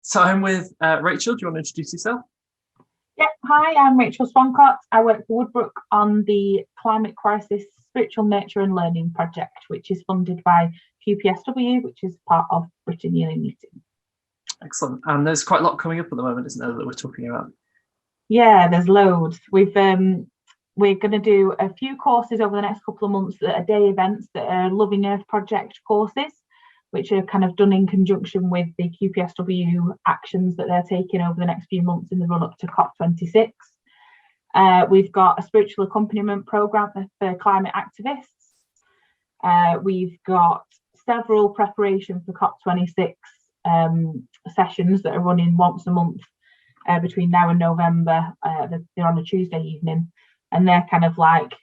So I'm with Rachel. Do you want to introduce yourself? Yeah, hi, I'm Rachel Swancott. I work for Woodbrooke on the Climate Crisis Spiritual Nurture and Learning Project, which is funded by QPSW, which is part of Britain Yearly Meeting. Excellent. And there's quite a lot coming up at the moment, isn't there, that we're talking about? Yeah, there's loads. We're going to do a few courses over the next couple of months that are day events that are Loving Earth Project courses, which are kind of done in conjunction with the QPSW actions that they're taking over the next few months in the run up to COP26. We've got a spiritual accompaniment program for climate activists. We've got several preparation for COP26 sessions that are running once a month between now and November. They're on a Tuesday evening, and they're kind of like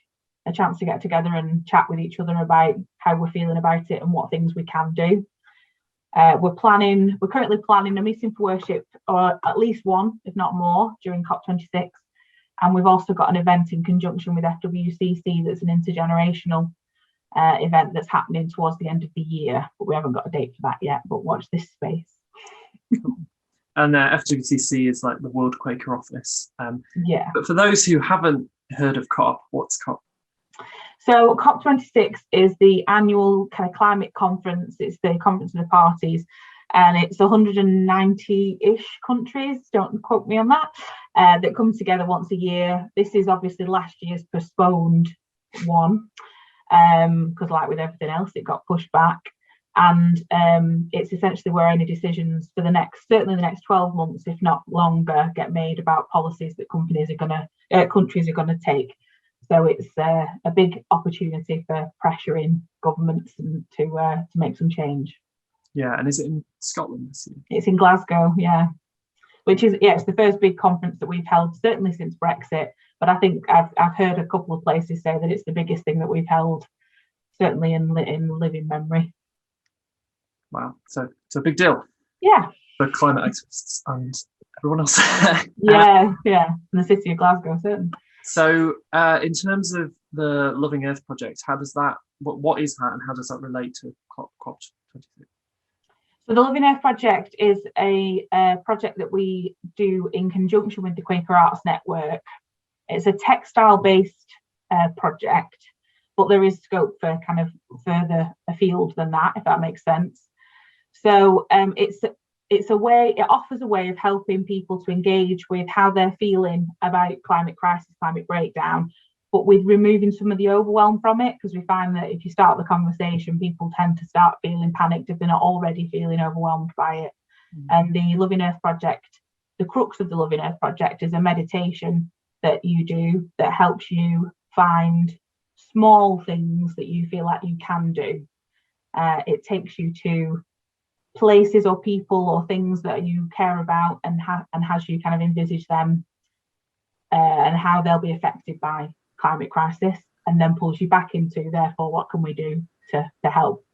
a chance to get together and chat with each other about how we're feeling about it and what things we can do. We're currently planning a meeting for worship, or at least one, if not more, during COP26. And we've also got an event in conjunction with FWCC that's an intergenerational event that's happening towards the end of the year, but we haven't got a date for that yet, but watch this space. Cool. And FWCC is like the World Quaker Office. Yeah. But for those who haven't heard of COP, what's COP? So COP26 is the annual kind of climate conference. It's the conference of the parties, and it's 190-ish countries, don't quote me on that, that come together once a year. This is obviously last year's postponed one, because like with everything else, it got pushed back. And it's essentially where any decisions for certainly the next 12 months, if not longer, get made about policies that countries are gonna take. So it's a big opportunity for pressuring governments to make some change. Yeah, and is it in Scotland this year? It's in Glasgow, yeah. It's the first big conference that we've held, certainly since Brexit. But I think I've heard a couple of places say that it's the biggest thing that we've held, certainly in living memory. Wow, so it's a big deal. Yeah. For climate activists and everyone else. Yeah, and the city of Glasgow, certainly. So in terms of the Loving Earth project, how does that, what is that and how does that relate to COP26? So the Loving Earth project is a project that we do in conjunction with the Quaker Arts Network. It's a textile-based project, but there is scope for kind of further afield than that, if that makes sense. So it offers a way of helping people to engage with how they're feeling about climate crisis, climate breakdown, but with removing some of the overwhelm from it, because we find that if you start the conversation, people tend to start feeling panicked if they're not already feeling overwhelmed by it. And the Loving Earth project, the crux of the Loving Earth project is a meditation that you do that helps you find small things that you feel like you can do. It takes you to places or people or things that you care about and has you kind of envisage them and how they'll be affected by climate crisis, and then pulls you back into, therefore, what can we do to help?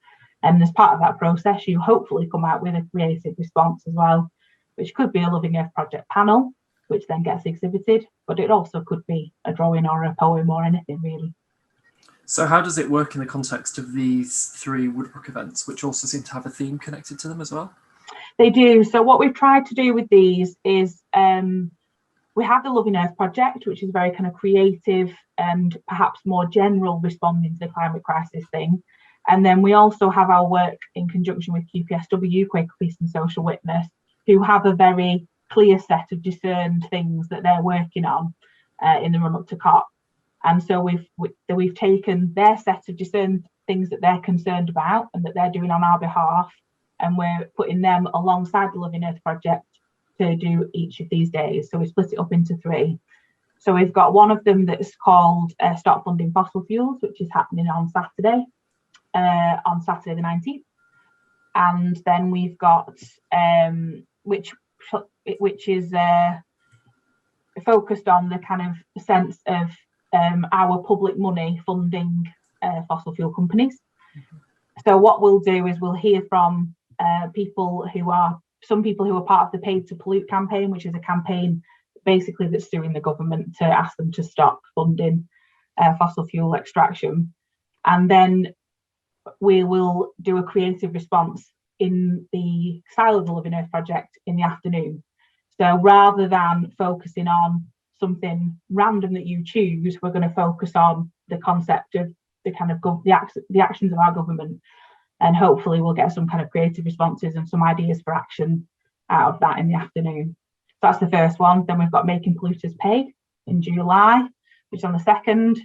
And as part of that process, you hopefully come out with a creative response as well, which could be a Loving Earth Project panel, which then gets exhibited, but it also could be a drawing or a poem or anything really. So how does it work in the context of these three Woodbrooke events, which also seem to have a theme connected to them as well? They do. So what we've tried to do with these is we have the Loving Earth project, which is very kind of creative and perhaps more general responding to the climate crisis thing. And then we also have our work in conjunction with QPSW, Quaker Peace and Social Witness, who have a very clear set of discerned things that they're working on in the run up to COP. And so we've taken their set of discerned things that they're concerned about and that they're doing on our behalf, and we're putting them alongside the Loving Earth project to do each of these days. So we split it up into three. So we've got one of them that's called Stop Funding Fossil Fuels, which is happening on Saturday the 19th. And then we've got which is focused on the kind of sense of our public money funding fossil fuel companies. So what we'll do is we'll hear from some people who are part of the Paid to Pollute campaign, which is a campaign basically that's suing the government to ask them to stop funding fossil fuel extraction. And then we will do a creative response in the style of the Loving Earth project in the afternoon. So rather than focusing on something random that you choose, we're going to focus on the concept of the kind of the actions of our government, and hopefully we'll get some kind of creative responses and some ideas for action out of that in the afternoon. So that's the first one. Then we've got Making Polluters Pay in July, which is on the 2nd,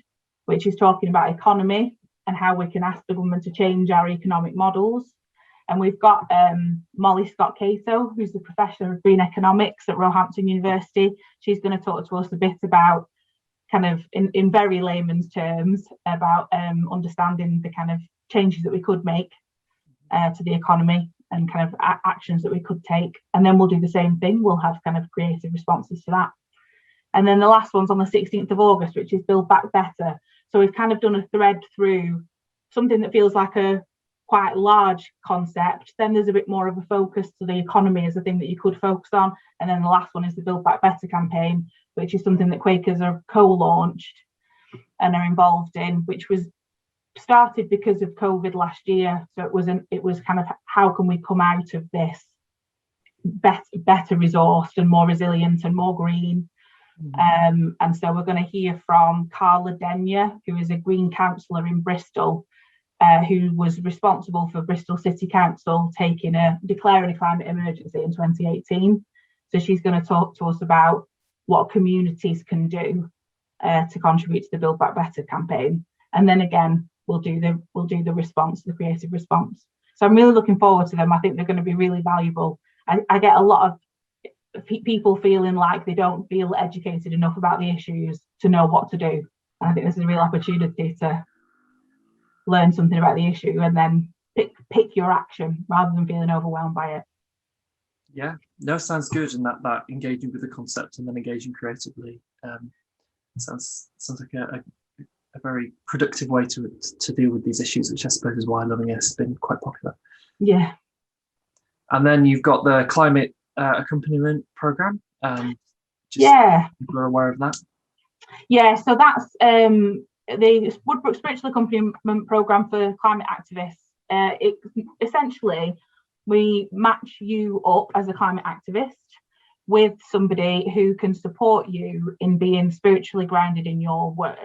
which is talking about economy and how we can ask the government to change our economic models. And we've got Molly Scott-Cato, who's the Professor of Green Economics at Roehampton University. She's going to talk to us a bit about, kind of in very layman's terms, about understanding the kind of changes that we could make to the economy and kind of actions that we could take. And then we'll do the same thing. We'll have kind of creative responses to that. And then the last one's on the 16th of August, which is Build Back Better. So we've kind of done a thread through something that feels like a quite large concept. Then there's a bit more of a focus to the economy as a thing that you could focus on. And then the last one is the Build Back Better campaign, which is something that Quakers are co-launched and are involved in, which was started because of COVID last year. So it was kind of, how can we come out of this better resourced and more resilient and more green? And so we're going to hear from Carla Denyer, who is a Green Councillor in Bristol, who was responsible for Bristol City Council declaring a climate emergency in 2018. So she's going to talk to us about what communities can do to contribute to the Build Back Better campaign. And then again, we'll do the response, the creative response. So I'm really looking forward to them. I think they're going to be really valuable. I get a lot of people feeling like they don't feel educated enough about the issues to know what to do. And I think this is a real opportunity to learn something about the issue and then pick your action rather than feeling overwhelmed by it. Yeah, no, sounds good. And that engaging with the concept and then engaging creatively sounds like a very productive way to deal with these issues, which I suppose is why Loving Earth has been quite popular. Yeah. And then you've got the climate accompaniment program. People are aware of that. Yeah, so that's the Woodbrooke Spiritual Accompaniment Program for climate activists. Essentially, we match you up as a climate activist with somebody who can support you in being spiritually grounded in your work.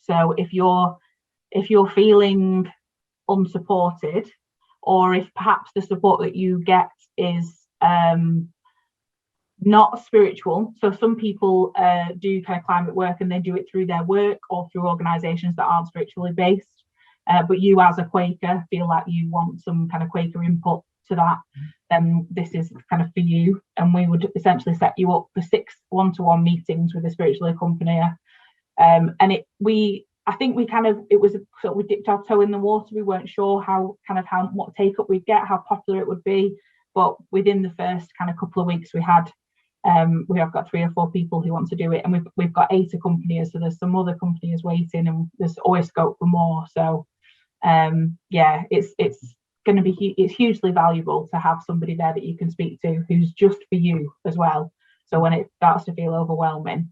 So if you're feeling unsupported, or if perhaps the support that you get is not spiritual. So some people do kind of climate work and they do it through their work or through organisations that aren't spiritually based. But you as a Quaker feel like you want some kind of Quaker input to that, then this is kind of for you. And we would essentially set you up for 6 one-to-one meetings with a spiritual accompanier. I think it was sort of, we dipped our toe in the water. We weren't sure what take up we'd get, how popular it would be. But within the first kind of couple of weeks, we have got 3 or 4 people who want to do it, and we've got 8 accompaniers. So there's some other companies waiting, and there's always scope for more. So it's going to be it's hugely valuable to have somebody there that you can speak to who's just for you as well. So when it starts to feel overwhelming,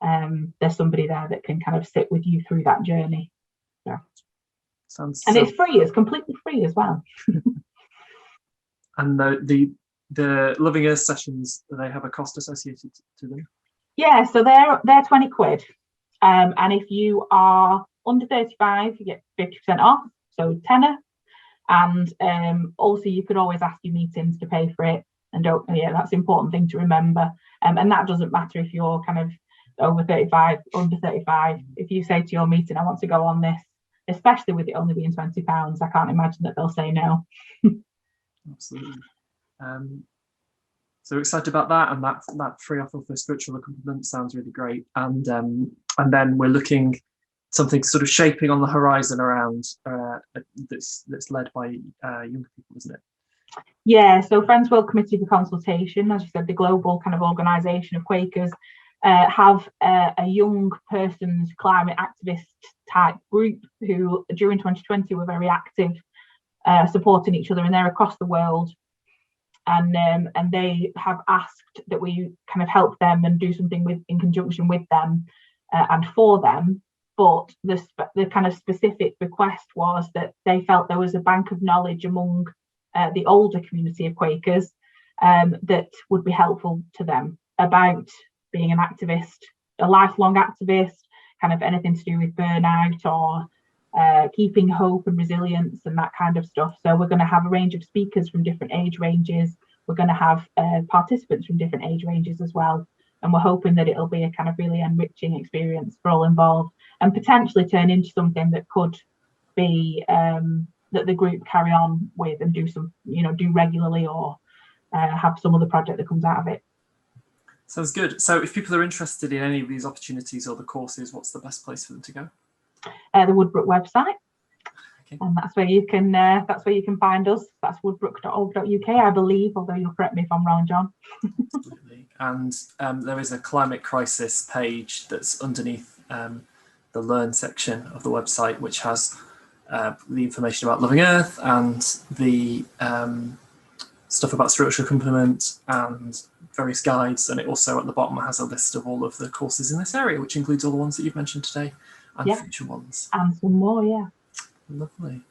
there's somebody there that can kind of sit with you through that journey. Yeah. It's free. It's completely free as well. And the Loving Earth sessions, do they have a cost associated to them? Yeah, so they're 20 quid. And if you are under 35, you get 50% off, so tenner. And also you could always ask your meetings to pay for it. And that's an important thing to remember. And that doesn't matter if you're kind of over 35, under 35. If you say to your meeting, I want to go on this, especially with it only being £20, I can't imagine that they'll say no. Absolutely. So excited about that, and that free offer for spiritual accompaniment sounds really great. And then we're looking something sort of shaping on the horizon around that's led by younger people, isn't it? Yeah. So Friends World Committee for Consultation, as you said, the global kind of organisation of Quakers, have a young person's climate activist type group who during 2020 were very active, supporting each other, and they're across the world. And they have asked that we kind of help them and do something in conjunction with them and for them. But the kind of specific request was that they felt there was a bank of knowledge among the older community of Quakers that would be helpful to them about being an activist, a lifelong activist, kind of anything to do with burnout or keeping hope and resilience and that kind of stuff. So we're going to have a range of speakers from different age ranges. We're going to have participants from different age ranges as well. And we're hoping that it'll be a kind of really enriching experience for all involved and potentially turn into something that could be that the group carry on with and do some, do regularly, or have some other project that comes out of it. Sounds good. So if people are interested in any of these opportunities or the courses, what's the best place for them to go? The Woodbrooke website. Okay. And that's where you can find us. That's woodbrooke.org.uk, I believe, although you'll correct me if I'm wrong, John. Absolutely. And there is a climate crisis page that's underneath the Learn section of the website, which has the information about Loving Earth and the stuff about spiritual accompaniment and various guides. And it also at the bottom has a list of all of the courses in this area, which includes all the ones that you've mentioned today and future ones. And some more, yeah. Lovely.